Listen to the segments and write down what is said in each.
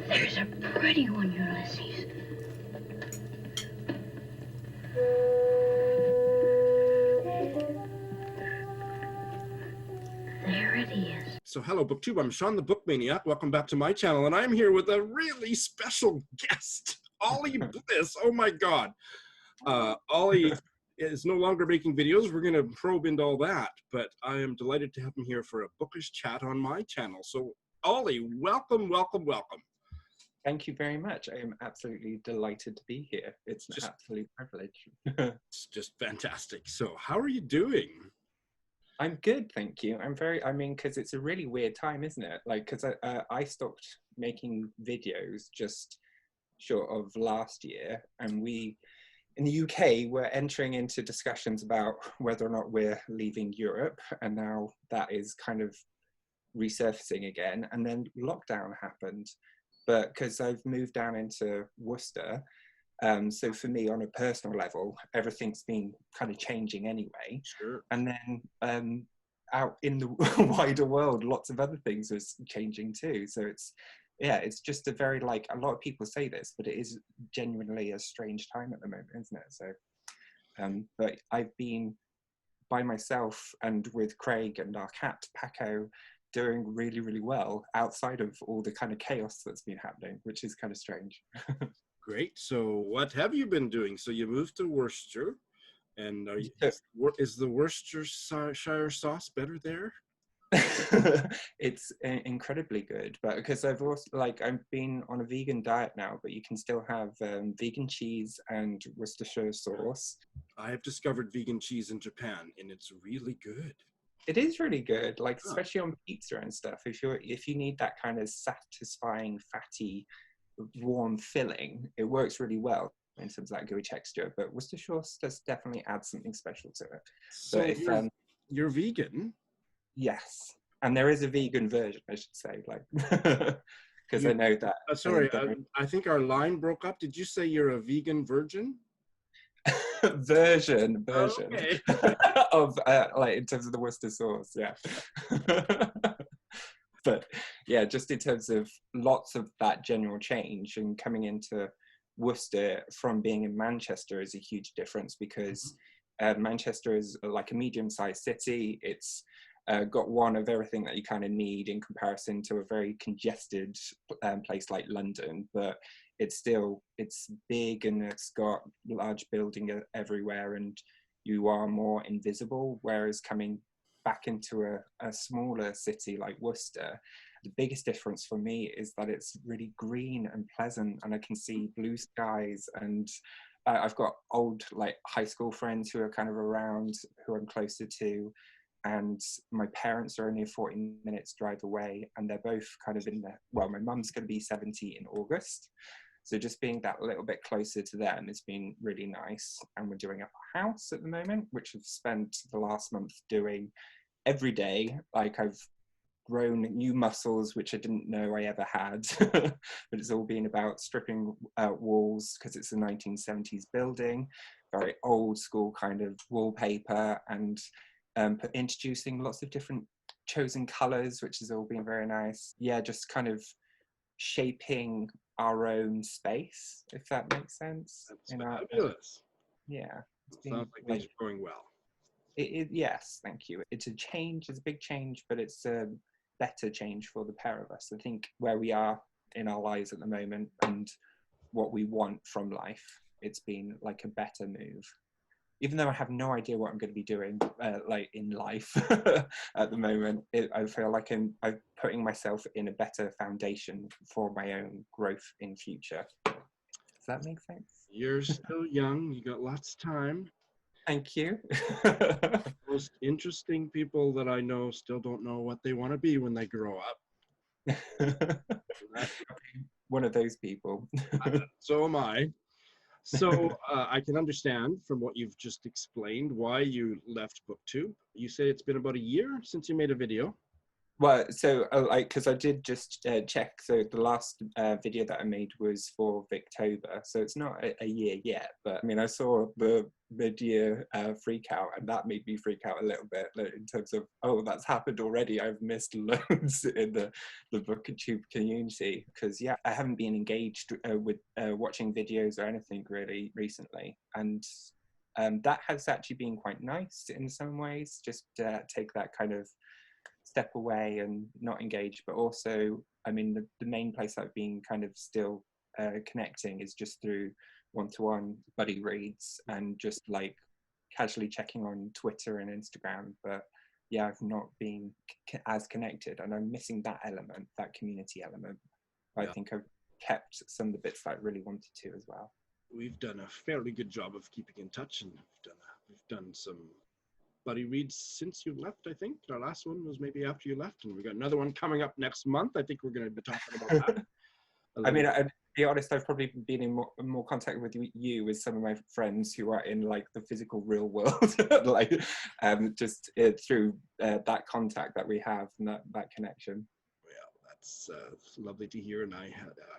There's a pretty one, Ulysses. There it is. So hello, BookTube. I'm Shawn the Book Maniac. Welcome back to my channel, and I'm here with a really special guest, Oly Bliss. Oh my God. Oly is no longer making videos. We're going to probe into all that, but I am delighted to have him here for a bookish chat on my channel. So Oly, welcome, welcome, welcome. Thank you very much. I am absolutely delighted to be here. It's an absolute privilege. It's just fantastic. So how are you doing? I'm good, thank you. I mean, because it's a really weird time, isn't it? Like, because I stopped making videos just short of last year, and we, in the UK, we're entering into discussions about whether or not we're leaving Europe, and now that is kind of resurfacing again, and then lockdown happened. But because I've moved down into Worcester, so for me, on a personal level, everything's been kind of changing anyway. Sure. And then out in the wider world, lots of other things are changing too. So it's just a very, like, a lot of people say this, but it is genuinely a strange time at the moment, isn't it? So, but I've been by myself and with Craig and our cat, Paco, doing really, really well outside of all the kind of chaos that's been happening, which is kind of strange. Great. So what have you been doing? So you moved to Worcester, and is the Worcestershire sauce better there? It's incredibly good, but because I've been on a vegan diet now, but you can still have vegan cheese and Worcestershire sauce. I have discovered vegan cheese in Japan, and it's really good. It is really good, like especially on pizza and stuff. If you need that kind of satisfying, fatty, warm filling, it works really well in terms of that gooey texture. But Worcestershire sauce does definitely add something special to it. So if you're vegan? Yes, and there is a vegan version, I should say, like, because I know that. Sorry, I think our line broke up. Did you say you're a vegan virgin? version okay. of like in terms of the Worcester sauce, yeah. But yeah, just in terms of lots of that general change and coming into Worcester from being in Manchester is a huge difference, because Manchester is like a medium-sized city. It's got one of everything that you kind of need in comparison to a very congested place like London, but it's big and it's got large buildings everywhere, and you are more invisible. Whereas coming back into a smaller city like Worcester, the biggest difference for me is that it's really green and pleasant, and I can see blue skies, and I've got old like high school friends who are kind of around, who I'm closer to, and my parents are only a 40 minutes drive away, and they're both kind of my mum's going to be 70 in August. So just being that little bit closer to them has been really nice. And we're doing up a house at the moment, which I've spent the last month doing every day. Like, I've grown new muscles, which I didn't know I ever had. But it's all been about stripping walls, because it's a 1970s building, very old school kind of wallpaper, and introducing lots of different chosen colors, which has all been very nice. Yeah, just kind of shaping our own space, if that makes sense. That's fabulous. Yeah. Sounds like things are going well. Yes, thank you. It's a change, it's a big change, but it's a better change for the pair of us. I think where we are in our lives at the moment and what we want from life, it's been like a better move. Even though I have no idea what I'm going to be doing like in life at the moment, I feel like I'm putting myself in a better foundation for my own growth in future. Does that make sense? You're still young. You got lots of time. Thank you. Most interesting people that I know still don't know what they want to be when they grow up. One of those people. So am I. So I can understand from what you've just explained why you left BookTube. You say it's been about a year since you made a video. Well, so like, because I did just check. So the last video that I made was for Victober, so it's not a year yet. But I mean, I saw the mid-year freak out, and that made me freak out a little bit, like, in terms of, oh, that's happened already. I've missed loads in the BookTube community, because yeah, I haven't been engaged with watching videos or anything really recently, and that has actually been quite nice in some ways. Just take that kind of step away and not engage, but also, I mean, the main place I've been kind of still connecting is just through one-to-one buddy reads and just like casually checking on Twitter and Instagram. But yeah, I've not been as connected, and I'm missing that element, that community element. I think I've kept some of the bits that I really wanted to as well. We've done a fairly good job of keeping in touch, and we've done some buddy reads since you left. I think our last one was maybe after you left, and we got another one coming up next month. I think we're going to be talking about that. I mean, to be honest, I've probably been in more contact with you with some of my friends who are in like the physical real world, like just through that contact that we have and that connection. That's lovely to hear, and I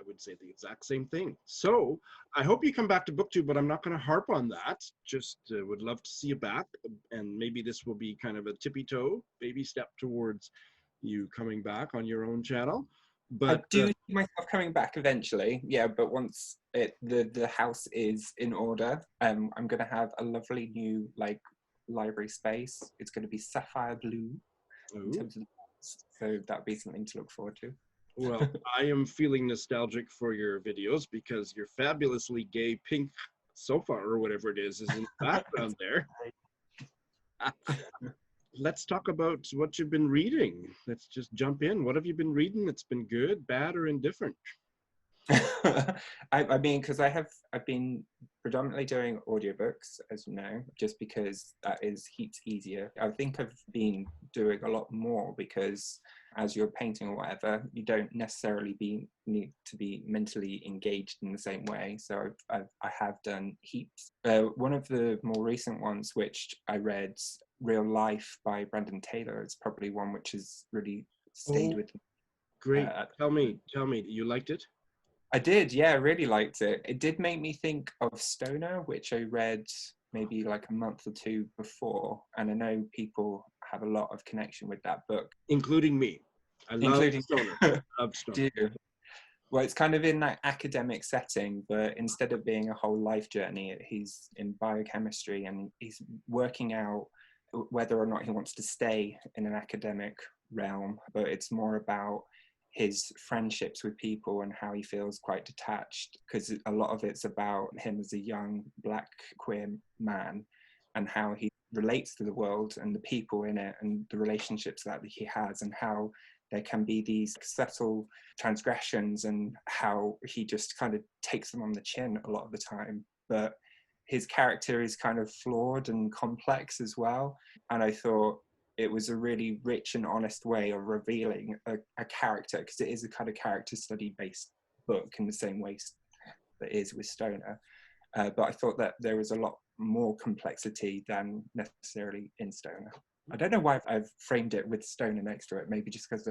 would say the exact same thing. So I hope you come back to BookTube, but I'm not going to harp on that. Just would love to see you back, and maybe this will be kind of a tippy-toe baby step towards you coming back on your own channel. But I do see myself coming back eventually, yeah. But once the house is in order, I'm going to have a lovely new like library space. It's going to be sapphire blue in terms of. So that'd be something to look forward to. Well, I am feeling nostalgic for your videos because your fabulously gay pink sofa or whatever it is in the background there. Let's talk about what you've been reading. Let's just jump in. What have you been reading that's been good, bad, or indifferent? I mean, because I've been predominantly doing audiobooks, as you know, just because that is heaps easier. I think I've been doing a lot more because as you're painting or whatever, you don't necessarily need to be mentally engaged in the same way. So I have done heaps. One of the more recent ones, which I read, Real Life by Brandon Taylor, is probably one which has really stayed with me. Great. Tell me, you liked it? I did, yeah, I really liked it. It did make me think of Stoner, which I read maybe like a month or two before, and I know people have a lot of connection with that book. Including me. I love Stoner. I love Stoner. Well, it's kind of in that academic setting, but instead of being a whole life journey, he's in biochemistry and he's working out whether or not he wants to stay in an academic realm, but it's more about his friendships with people and how he feels quite detached, because a lot of it's about him as a young black queer man and how he relates to the world and the people in it and the relationships that he has, and how there can be these subtle transgressions and how he just kind of takes them on the chin a lot of the time. But his character is kind of flawed and complex as well, and I thought it was a really rich and honest way of revealing a character, because it is a kind of character study based book in the same way that is with Stoner. But I thought that there was a lot more complexity than necessarily in Stoner. I don't know why I've framed it with Stoner next to it, maybe just because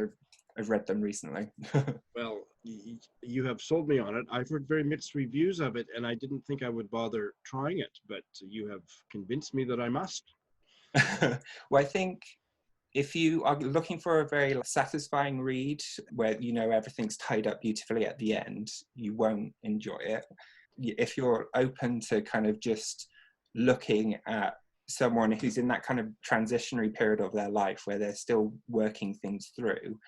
I've read them recently. Well, you have sold me on it. I've heard very mixed reviews of it, and I didn't think I would bother trying it, but you have convinced me that I must. Well, I think if you are looking for a very satisfying read where you know everything's tied up beautifully at the end, you won't enjoy it. If you're open to kind of just looking at someone who's in that kind of transitionary period of their life where they're still working things through,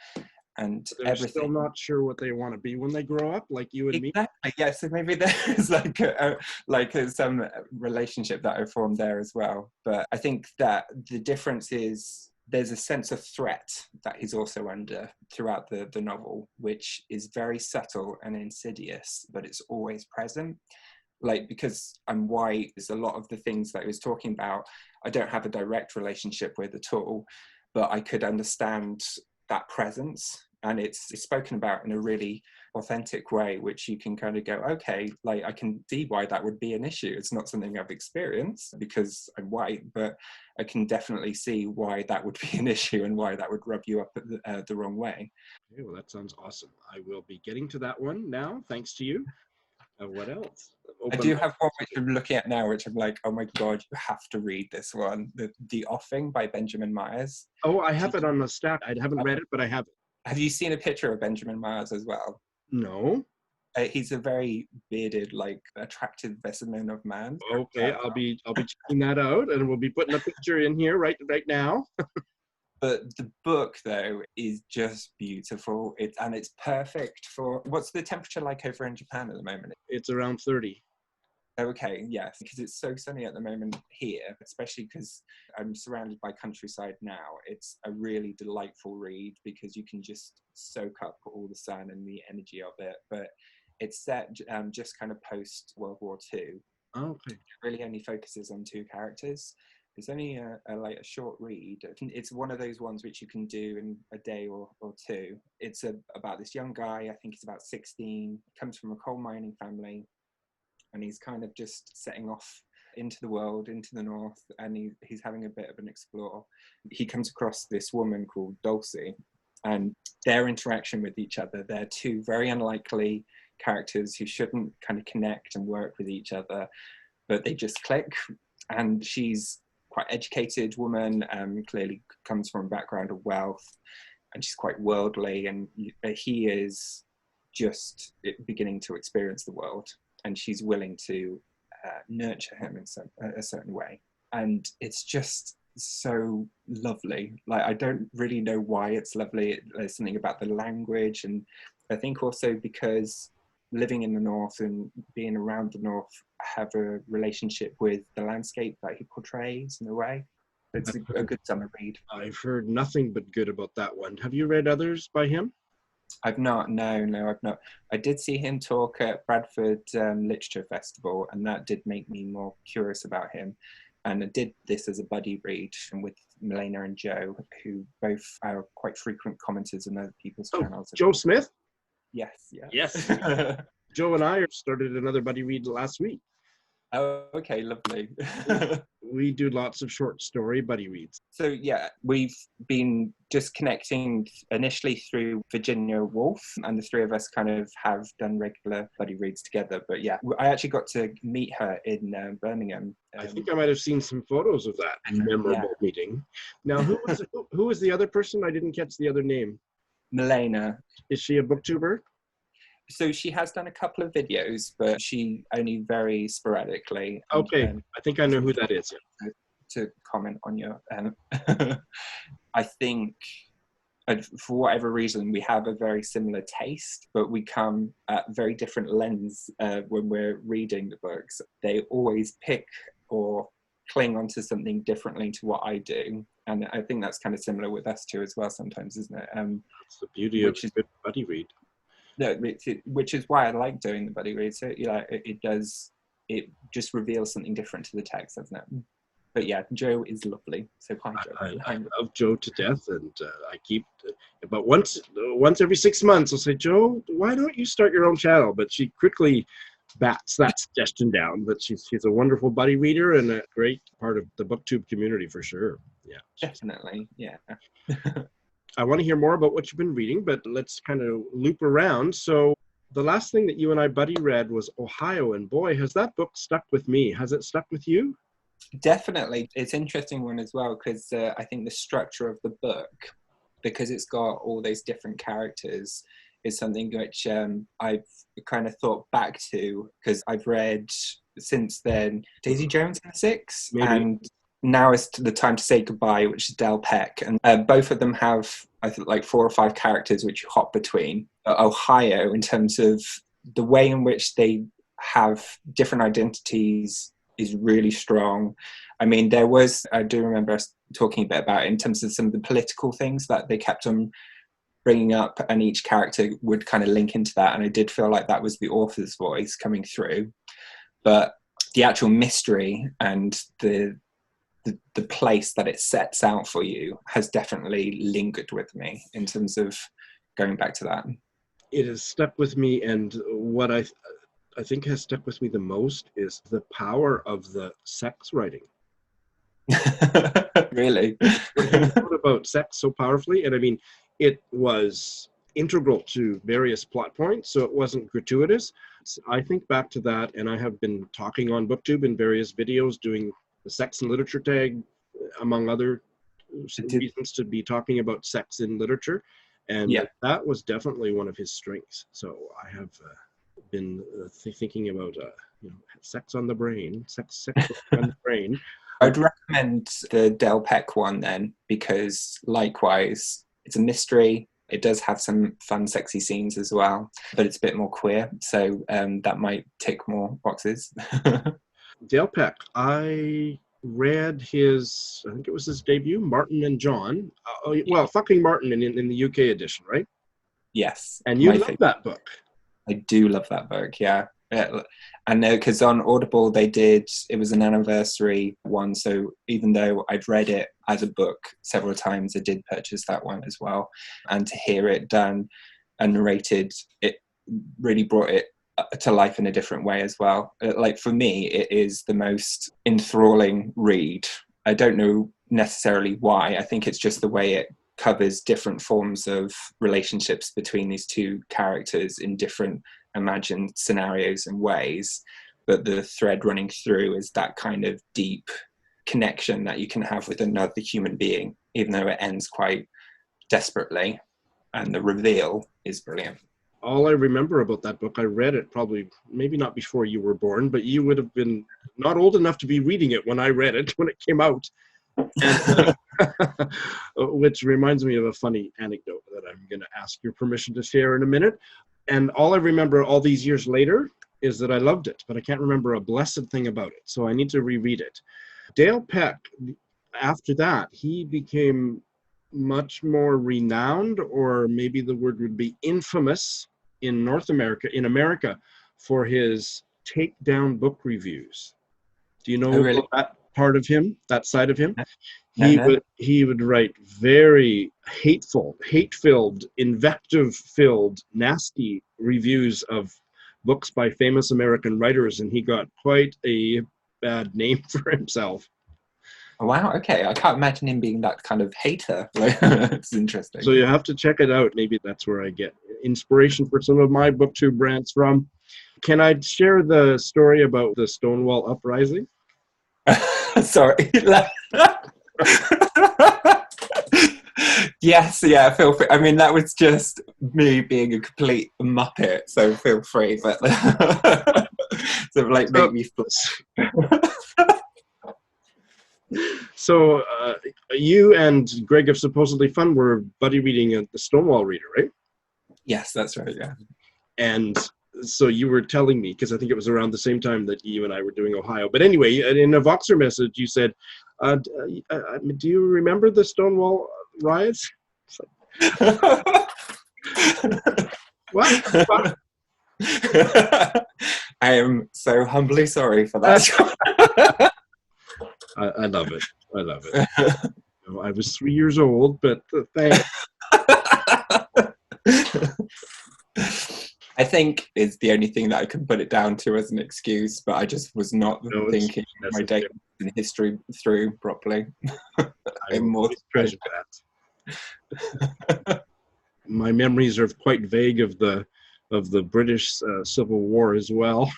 and they're still not sure what they want to be when they grow up, like you and exactly. me. Yeah, so maybe there's like some relationship that I formed there as well. But I think that the difference is there's a sense of threat that he's also under throughout the novel, which is very subtle and insidious, but it's always present. Like, because I'm white, there's a lot of the things that he was talking about I don't have a direct relationship with at all, but I could understand that presence and it's spoken about in a really authentic way, which you can kind of go, okay, like I can see why that would be an issue. It's not something I've experienced because I'm white, but I can definitely see why that would be an issue and why that would rub you up the wrong way. Okay, well, that sounds awesome. I will be getting to that one now, thanks to you. What else? I do have one which I'm looking at now, which I'm like, oh my God, you have to read this one. The Offing by Benjamin Myers. Oh, I have it on the stack. I haven't read it, but I have it. Have you seen a picture of Benjamin Myers as well? No. He's a very bearded, like attractive specimen of man. Okay, I'll be checking that out, and we'll be putting a picture in here right now. But the book, though, is just beautiful. It's perfect for... What's the temperature like over in Japan at the moment? It's around 30. Okay, yes, because it's so sunny at the moment here, especially because I'm surrounded by countryside now. It's a really delightful read because you can just soak up all the sun and the energy of it. But it's set just kind of post World War II. Okay. It really only focuses on 2 characters. It's only a short read. It's one of those ones which you can do in a day or 2. It's about this young guy, I think he's about 16, comes from a coal mining family, and he's kind of just setting off into the world, into the north, and he's having a bit of an explore. He comes across this woman called Dulcie, and their interaction with each other, they're 2 very unlikely characters who shouldn't kind of connect and work with each other, but they just click. And she's quite educated woman, clearly comes from a background of wealth, and she's quite worldly, and he is just beginning to experience the world, and she's willing to nurture him in a certain way. And it's just so lovely. Like, I don't really know why it's lovely. There's something about the language, and I think also because living in the north and being around the north, I have a relationship with the landscape that he portrays in a way. It's a good summer read. I've heard nothing but good about that one. Have you read others by him? I've not. No, I've not. I did see him talk at Bradford Literature Festival, and that did make me more curious about him. And I did this as a buddy read with Milena and Joe, who both are quite frequent commenters on other people's channels. Joe Smith? Yes. Joe and I started another buddy read last week. Oh, okay, lovely. We do lots of short story buddy reads. So yeah, we've been just connecting initially through Virginia Woolf, and the 3 of us kind of have done regular buddy reads together. But yeah, I actually got to meet her in Birmingham. I think I might have seen some photos of that memorable meeting. Now, who was the other person? I didn't catch the other name. Milena. Is she a booktuber? So she has done a couple of videos, but she only very sporadically. Okay, I think I know who that is. To comment on your, I think for whatever reason, we have a very similar taste, but we come at very different lens when we're reading the books. They always pick or cling onto something differently to what I do. And I think that's kind of similar with us two as well sometimes, isn't it? It's the beauty of a good buddy read. No, which is why I like doing the buddy read. So it just reveals something different to the text, doesn't it? But yeah, Joe is lovely. So hi, Joe. I love Joe to death, and I keep about once every 6 months I'll say, Joe, why don't you start your own channel? But she quickly bats that suggestion down. But she's a wonderful buddy reader and a great part of the booktube community for sure. Yeah, definitely. Yeah. I want to hear more about what you've been reading, but let's kind of loop around. So the last thing that you and I buddy read was Ohio, and boy, has that book stuck with me. Has it stuck with you? Definitely. It's an interesting one as well, because I think the structure of the book, because it's got all those different characters, is something which I've kind of thought back to, because I've read since then Daisy Jones and the Six, and Now is the Time to Say Goodbye, which is Del Peck, and both of them have, I think, like 4 or 5 characters which you hop between. Ohio, in terms of the way in which they have different identities, is really strong. I mean, I do remember us talking a bit about it in terms of some of the political things that they kept on bringing up, and each character would kind of link into that, and I did feel like that was the author's voice coming through. But the actual mystery and the place that it sets out for you has definitely lingered with me in terms of going back to that. It has stuck with me, and what I think has stuck with me the most is the power of the sex writing. Really? When he wrote about sex so powerfully, and I mean, it was integral to various plot points, so it wasn't gratuitous. So I think back to that, and I have been talking on BookTube in various videos, doing the sex and literature tag, among other reasons to be talking about sex in literature, and that was definitely one of his strengths. So I have been thinking about sex on the brain, sex on the brain. I'd recommend the Dale Peck one then, because likewise, it's a mystery. It does have some fun, sexy scenes as well, but it's a bit more queer, so that might tick more boxes. Dale Peck, I read his, I think it was his debut, Martin and John. Well, fucking Martin in the UK edition, right? Yes. And you love that book. I do love that book, yeah. I know, because on Audible it was an anniversary one, so even though I'd read it as a book several times, I did purchase that one as well. And to hear it done and narrated, it really brought it to life in a different way as well. Like, for me, it is the most enthralling read. I don't know necessarily why. I think it's just the way it covers different forms of relationships between these two characters in different imagined scenarios and ways, but the thread running through is that kind of deep connection that you can have with another human being, even though it ends quite desperately, and the reveal is brilliant. All I remember about that book, I read it probably, maybe not before you were born, but you would have been not old enough to be reading it when I read it, when it came out. And, which reminds me of a funny anecdote that I'm going to ask your permission to share in a minute. And all I remember all these years later is that I loved it, but I can't remember a blessed thing about it. So I need to reread it. Dale Peck, after that, he became much more renowned, or maybe the word would be infamous, in America, for his takedown book reviews. Do you know about that part of him, that side of him? He would write very hateful, hate-filled, invective-filled, nasty reviews of books by famous American writers, and he got quite a bad name for himself. Oh, wow, okay. I can't imagine him being that kind of hater. It's interesting. So you have to check it out. Maybe that's where I get inspiration for some of my BookTube rants from. Can I share the story about the Stonewall Uprising? Sorry. Yes, yeah, feel free. I mean, that was just me being a complete muppet, so feel free, but so like make me So you and Greg of Supposedly Fun were buddy reading the Stonewall Reader, right? Yes, that's right, yeah. And so you were telling me, because I think it was around the same time that you and I were doing Ohio. But anyway, in a Voxer message, you said, do you remember the Stonewall riots? What? I am so humbly sorry for that. I love it. I love it. I was 3 years old, but thanks. I think is the only thing that I can put it down to as an excuse, but I just was not thinking my day in history through properly. I more treasure that. My memories are quite vague of the British Civil War as well.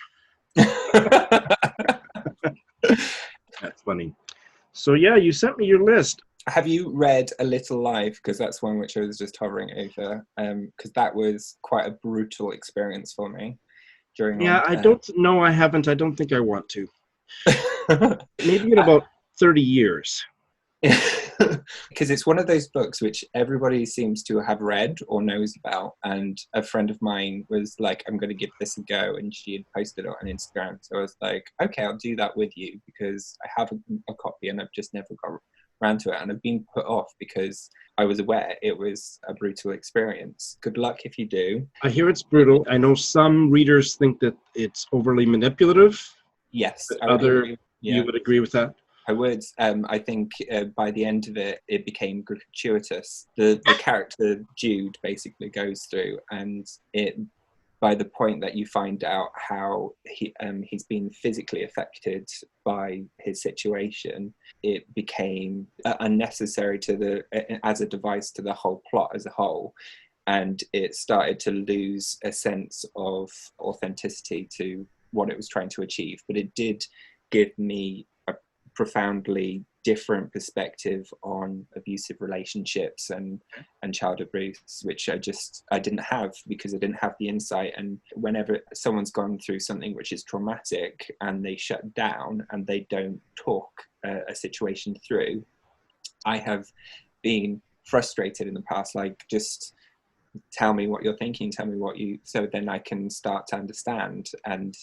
That's funny. So yeah, you sent me your list. Have you read A Little Life? Because that's one which I was just hovering over. Because that was quite a brutal experience for me during. Yeah, I don't know. I haven't. I don't think I want to. Maybe in about 30 years. Because it's one of those books which everybody seems to have read or knows about. And a friend of mine was like, I'm going to give this a go. And she had posted it on Instagram. So I was like, okay, I'll do that with you, because I have a copy and I've just never got around to it. And I've been put off because I was aware it was a brutal experience. Good luck if you do. I hear it's brutal. I know some readers think that it's overly manipulative. Yes. You would agree with that? I would. I think by the end of it, it became gratuitous. The character Jude basically goes through, and it by the point that you find out how he's been physically affected by his situation, it became unnecessary as a device to the whole plot as a whole, and it started to lose a sense of authenticity to what it was trying to achieve. But it did give me a profoundly different perspective on abusive relationships and child abuse, which I didn't have, because I didn't have the insight. And whenever someone's gone through something which is traumatic and they shut down and they don't talk a situation through, I have been frustrated in the past, like, just tell me what you're thinking, tell me so then I can start to understand. And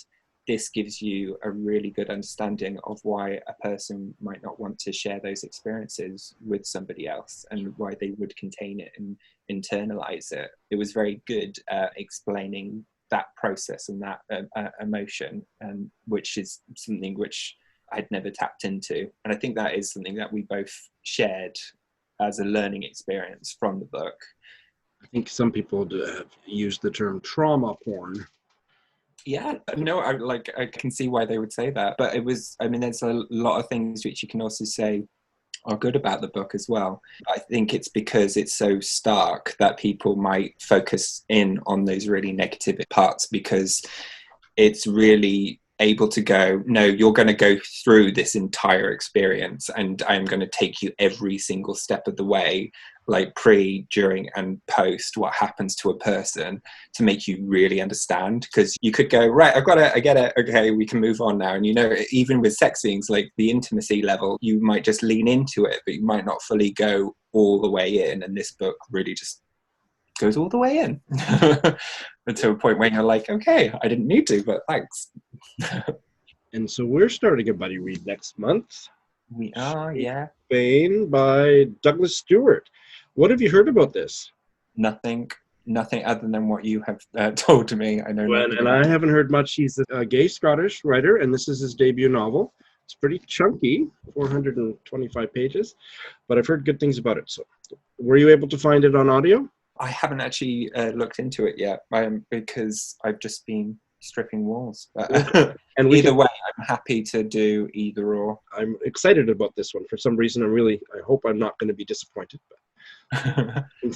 this gives you a really good understanding of why a person might not want to share those experiences with somebody else, and why they would contain it and internalize it. It was very good at explaining that process and that emotion, and which is something which I'd never tapped into. And I think that is something that we both shared as a learning experience from the book. I think some people have used the term trauma porn. Yeah, no, I can see why they would say that. But it was, I mean, there's a lot of things which you can also say are good about the book as well. I think it's because it's so stark that people might focus in on those really negative parts, because it's really able to go, no, you're going to go through this entire experience, and I'm going to take you every single step of the way, like pre, during, and post, what happens to a person, to make you really understand. Because you could go, right, I get it, okay, we can move on now. And even with sex scenes, like the intimacy level, you might just lean into it, but you might not fully go all the way in. And this book really just goes all the way in to a point where you're like, okay, I didn't need to, but thanks. And so we're starting a buddy read next month. We are, yeah. Spain by Douglas Stewart. What have you heard about this? Nothing other than what you have told to me. I know. And I haven't heard much. He's a gay Scottish writer, and this is his debut novel. It's pretty chunky, 425 pages, but I've heard good things about it. So were you able to find it on audio? I haven't actually looked into it yet, because I've just been stripping walls. And either way, I'm happy to do either or. I'm excited about this one. For some reason, I hope I'm not going to be disappointed.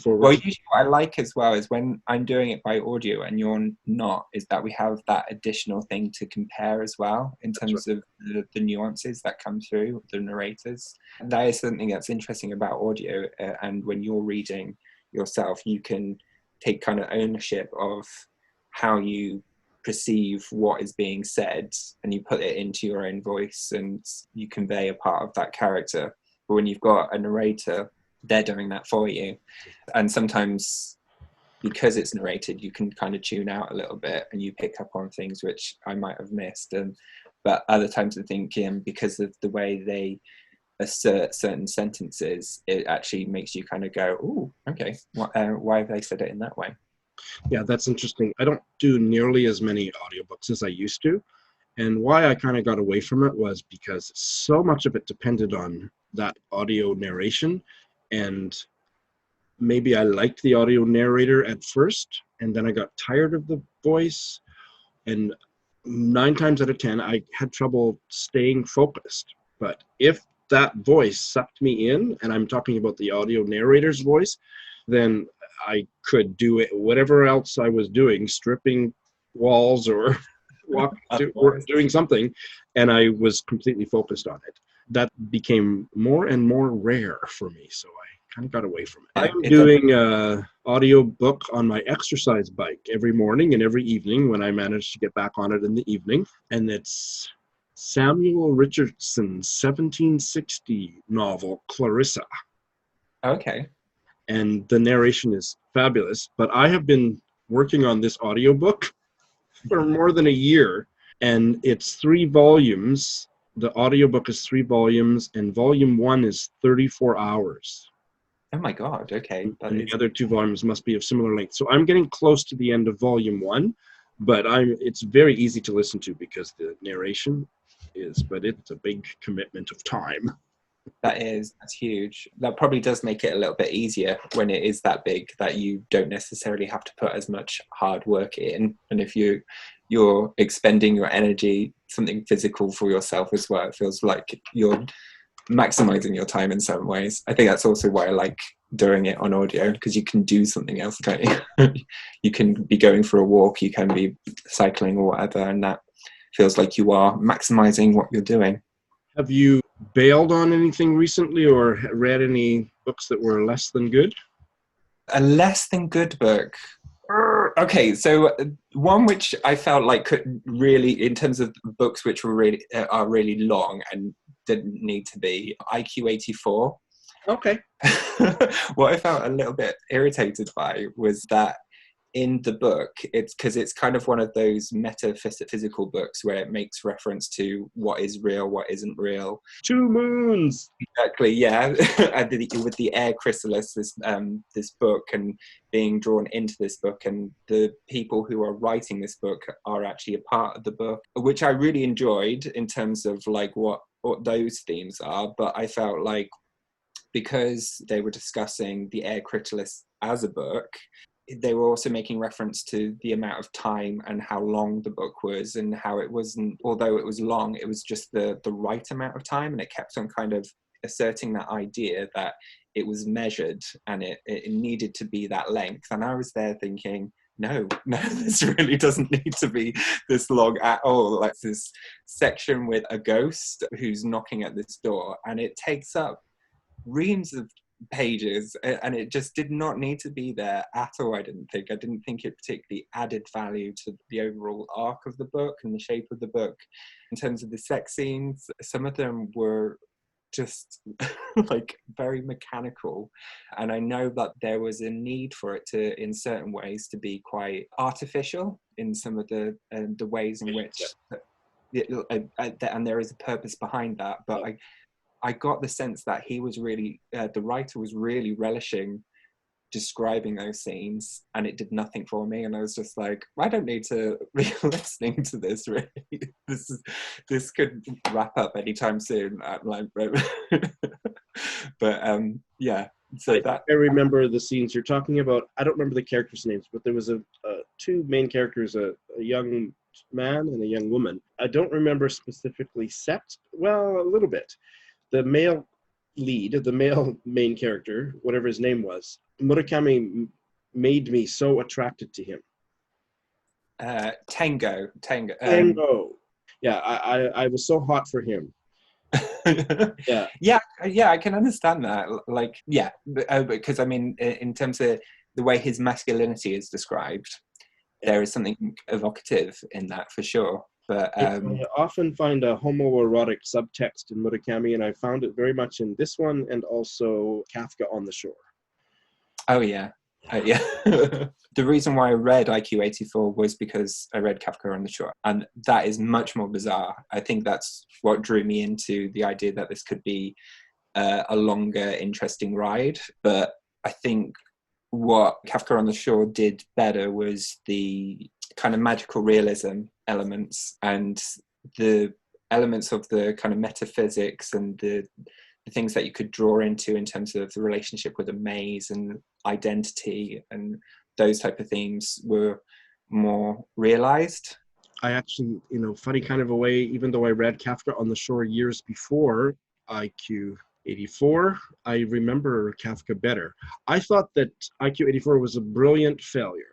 Well, usually what I like as well is when I'm doing it by audio and you're not, is that we have that additional thing to compare as well, in terms of the nuances that come through the narrators. And that is something that's interesting about audio. And when you're reading yourself, you can take kind of ownership of how you perceive what is being said, and you put it into your own voice and you convey a part of that character. But when you've got a narrator, they're doing that for you. And sometimes, because it's narrated, you can kind of tune out a little bit and you pick up on things which I might have missed. But other times I think because of the way they assert certain sentences, it actually makes you kind of go, oh, okay, why have they said it in that way? Yeah, that's interesting. I don't do nearly as many audiobooks as I used to. And why I kind of got away from it was because so much of it depended on that audio narration. And maybe I liked the audio narrator at first, and then I got tired of the voice. And 9 times out of 10, I had trouble staying focused. But if that voice sucked me in, and I'm talking about the audio narrator's voice, then I could do it, whatever else I was doing, stripping walls or doing something, and I was completely focused on it. That became more and more rare for me, so I kind of got away from it. I'm doing an audio book on my exercise bike every morning and every evening when I manage to get back on it in the evening, and it's Samuel Richardson's 1760 novel, Clarissa. Okay. And the narration is fabulous, but I have been working on this audiobook for more than a year, and it's 3 volumes. The audiobook is 3 volumes, and volume 1 is 34 hours. Oh my God, okay. And the other 2 volumes must be of similar length. So I'm getting close to the end of volume 1, but it's very easy to listen to because the narration is, but it's a big commitment of time. That's huge. That probably does make it a little bit easier when it is that big, that you don't necessarily have to put as much hard work in. And if you're expending your energy, something physical for yourself as well, it feels like you're maximizing your time in certain ways. I think that's also why I like doing it on audio, because you can do something else, can't you? You can be going for a walk, you can be cycling or whatever, and that feels like you are maximizing what you're doing. Have you bailed on anything recently or read any books that were less than good? A less than good book. Okay, so one which I felt like could really, in terms of books which were really are really long and didn't need to be, IQ 84. Okay. What I felt a little bit irritated by was that in the book, it's because it's kind of one of those metaphysical books where it makes reference to what is real, what isn't real. 2 moons. Exactly, yeah. And with the air chrysalis, this book, and being drawn into this book, and the people who are writing this book are actually a part of the book, which I really enjoyed in terms of like what those themes are. But I felt like because they were discussing the air chrysalis as a book, they were also making reference to the amount of time and how long the book was, and how it wasn't, although it was long, it was just the right amount of time, and it kept on kind of asserting that idea that it was measured and it needed to be that length. And I was there thinking, no, this really doesn't need to be this long at all. Like this section with a ghost who's knocking at this door, and it takes up reams of pages, and it just did not need to be there at all. I didn't think it particularly added value to the overall arc of the book and the shape of the book. In terms of the sex scenes, some of them were just like very mechanical, and I know that there was a need for it to, in certain ways, to be quite artificial in some of the ways in which and there is a purpose behind that. But I got the sense that he was really, the writer was really relishing describing those scenes, and it did nothing for me. And I was just like, I don't need to be listening to this, really. This could wrap up anytime soon. But yeah. So I remember the scenes you're talking about. I don't remember the characters' names, but there was two main characters, a young man and a young woman. I don't remember specifically set. Well, a little bit. The male lead, the male main character, whatever his name was, Murakami made me so attracted to him. Tango. Yeah, I was so hot for him. Yeah, I can understand that. Like, yeah, because I mean, in terms of the way his masculinity is described, there is something evocative in that for sure. But I often find a homoerotic subtext in Murakami, and I found it very much in this one, and also Kafka on the Shore. Oh yeah. Yeah. The reason why I read IQ 84 was because I read Kafka on the Shore, and that is much more bizarre. I think that's what drew me into the idea that this could be a longer, interesting ride. But I think what Kafka on the Shore did better was the kind of magical realism elements, and the elements of the kind of metaphysics, and the things that you could draw into in terms of the relationship with a maze and identity, and those type of themes were more realized. I actually, funny kind of a way, even though I read Kafka on the Shore years before IQ 84, I remember Kafka better. I thought that IQ 84 was a brilliant failure.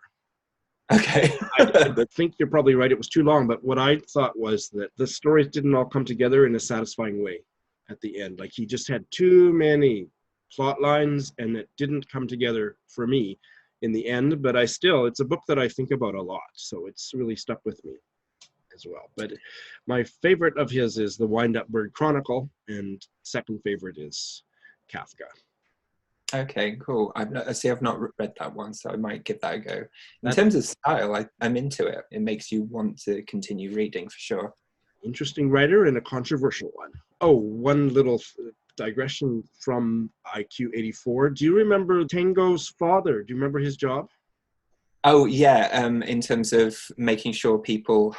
Okay. I think you're probably right. It was too long, but what I thought was that the stories didn't all come together in a satisfying way at the end. Like, he just had too many plot lines, and it didn't come together for me in the end. But it's a book that I think about a lot, so it's really stuck with me as well. But my favorite of his is The Wind-Up Bird Chronicle, and second favorite is Kafka. Okay, cool. I've not read that one, so I might give that a go. In terms of style, I'm into it. It makes you want to continue reading for sure. Interesting writer and a controversial one. Oh, one little digression from IQ 84. Do you remember Tango's father? Do you remember his job? Oh yeah, in terms of making sure people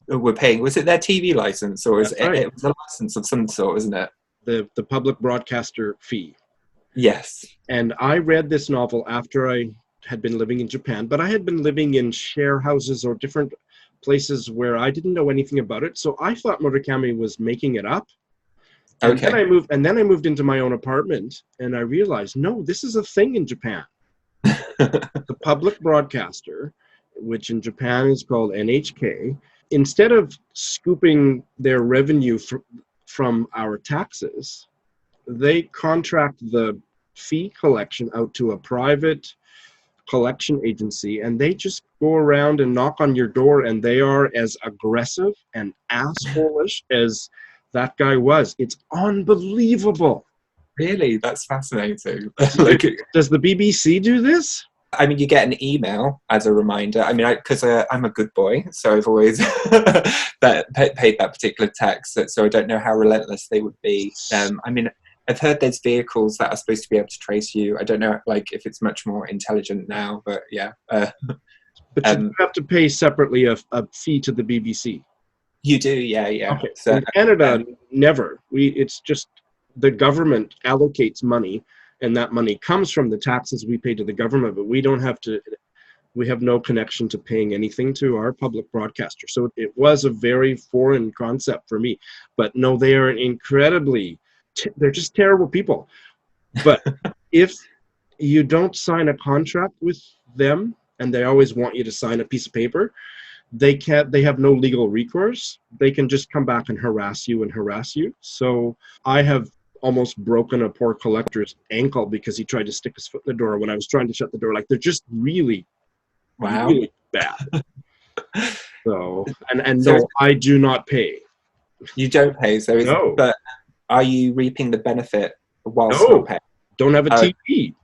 were paying. Was it their TV license, or That's right. it was a license of some sort, wasn't it? The public broadcaster fee. Yes. And I read this novel after I had been living in Japan, but I had been living in share houses or different places where I didn't know anything about it. So I thought Murakami was making it up. And Okay. then I moved into my own apartment, and I realized, no, this is a thing in Japan. The public broadcaster, which in Japan is called NHK, instead of scooping their revenue from our taxes, they contract the fee collection out to a private collection agency, and they just go around and knock on your door, and they are as aggressive and assholish as that guy was. It's unbelievable. Really, that's fascinating. Does the BBC do this? I mean, you get an email as a reminder. I mean, because I'm a good boy, so I've always paid that particular tax. So I don't know how relentless they would be. I mean, I've heard there's vehicles that are supposed to be able to trace you. I don't know, like, if it's much more intelligent now, but yeah. But you have to pay separately a fee to the BBC. You do, yeah. Okay. So, in Canada, never. It's just the government allocates money, and that money comes from the taxes we pay to the government, but we don't have to. We have no connection to paying anything to our public broadcaster. So it was a very foreign concept for me. But no, they are incredibly. They're just terrible people. But if you don't sign a contract with them, and they always want you to sign a piece of paper, they have no legal recourse. They can just come back and harass you. So I have almost broken a poor collector's ankle because he tried to stick his foot in the door when I was trying to shut the door. Like, they're just really, really bad. So, and no, I do not pay. You don't pay, so No. But are you reaping the benefit whilst No. not paying? Don't have a TV.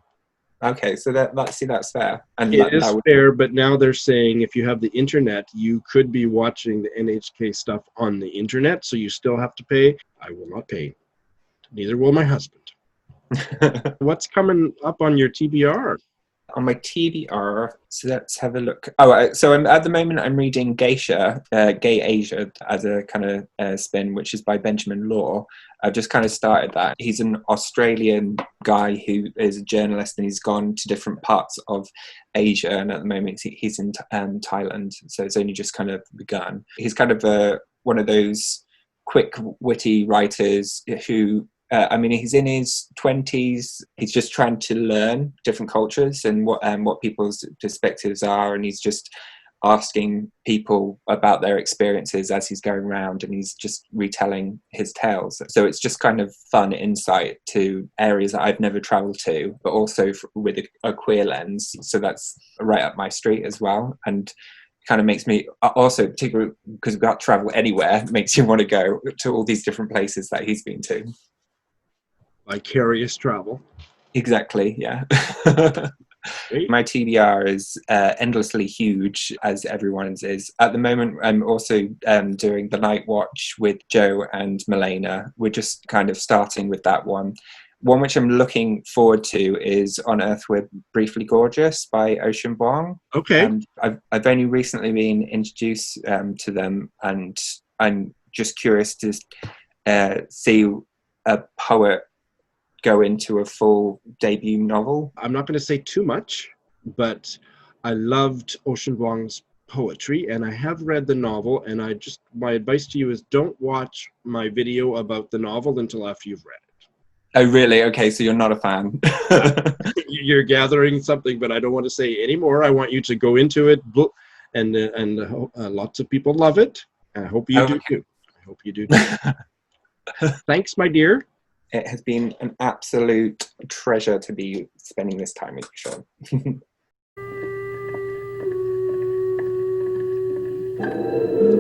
Okay, so that's fair. And it is fair, but now they're saying if you have the internet, you could be watching the NHK stuff on the internet, so you still have to pay. I will not pay. Neither will my husband. What's coming up on your TBR? On my TBR, so let's have a look. So at the moment I'm reading Geisha, Gay Asia, as a kind of spin, which is by Benjamin Law. I've just kind of started that. He's an Australian guy who is a journalist, and he's gone to different parts of Asia, and at the moment he's in Thailand, so it's only just kind of begun. He's kind of one of those quick, witty writers who I mean, he's in his 20s. He's just trying to learn different cultures and what people's perspectives are, and he's just asking people about their experiences as he's going around, and he's just retelling his tales. So it's just kind of fun insight to areas that I've never traveled to, but also with a queer lens. So that's right up my street as well. And kind of makes me also, particularly because we've got to travel anywhere, makes you want to go to all these different places that he's been to. Vicarious travel. Exactly, yeah. My TBR is endlessly huge, as everyone's is. At the moment, I'm also doing the Night Watch with Joe and Milena. We're just kind of starting with that one. One which I'm looking forward to is On Earth We're Briefly Gorgeous by Ocean Vuong. Okay. I've only recently been introduced to them, and I'm just curious to see a poet go into a full debut novel. I'm not going to say too much, but I loved Ocean Vuong's poetry, and I have read the novel, and my advice to you is don't watch my video about the novel until after you've read it. Oh, really? Okay, so you're not a fan. You're gathering something, but I don't want to say any more. I want you to go into it, and lots of people love it. I hope you do too. I hope you do too. Thanks, my dear. It has been an absolute treasure to be spending this time with you, Shawn.